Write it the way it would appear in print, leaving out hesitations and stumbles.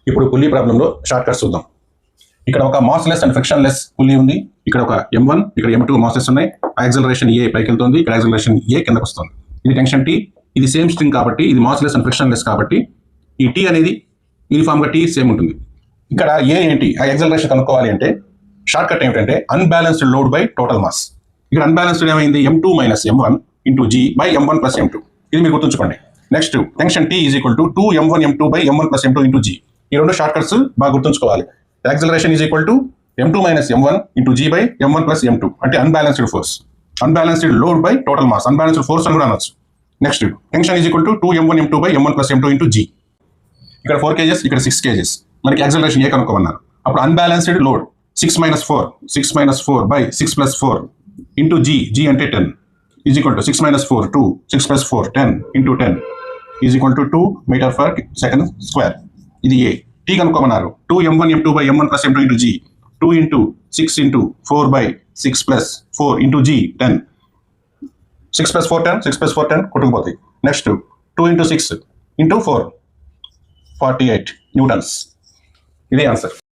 ఇప్పుడు పుల్లీ ప్రాబ్లంలో short cuts చూద్దాం. ఇక్కడ ఒక మాస్లెస్ అండ్ ఫ్రిక్షన్లెస్ పుల్లీ ఉంది. ఇక్కడ ఒక M1, ఇక్కడ M2 మాసెస్ ఉన్నాయి. యాక్సలరేషన్ A పైకి వెళ్తుంది, ఇక్కడ యాక్సలరేషన్ A కిందకు వస్తుంది. ఇది టెన్షన్ T. ఇది సేమ్ స్ట్రింగ్ కాబట్టి, ఇది మాస్లెస్ అండ్ ఫ్రిక్షన్లెస్ కాబట్టి ఈ T అనేది యూనిఫామ్గా T సేమ్ ఉంటుంది. ఇక్కడ A ఏంటి, ఆ యాక్సలరేషన్ కనుక్కోవాలి అంటే షార్ట్ కట్ ఏమిటంటే unbalanced load by total mass. ఇక్కడ అన్బ్యాలెన్స్డ్ ఏమైంది, M2 - M1 × G by M1 + M2. ఇది మీరు గుర్తుంచుకోండి. Next tension T = 2M1 M2 by M1 + M2 × G. ఈ రెండు షార్ట్ కట్స్ బాగా గుర్తుంచుకోవాలి. Acceleration M2 - M1 × G by M1 + M2 అంటే unbalanced force. Unbalanced load by total mass, unbalanced force అని కూడా అనొచ్చు. Next tension = 2M1 M2 by M1 + M2 × G. ఇక్కడ 4 kgs, ఇక్కడ 6 kgs. మనకి యాక్సలరేషన్ ఏ కనుక్కోమన్నారు. అప్పుడు unbalanced load 6 - 4 by 6 + 4 × G. G అంటే 10 = 6 - 4 2, 6 + 4 10 × 10 = 2 m/s². ఇది ఏ. T కనుక్కోమన్నారు. 2M1 M2 by M1 + M2 × G. 2 × 6 × 4 by 6 + 4 × G 10. 6 + 4 10, 6 + 4 10 కొట్టుకుపోతాయి. Next 2 × 6 × 4 48 newtons. ఇదే ఆన్సర్.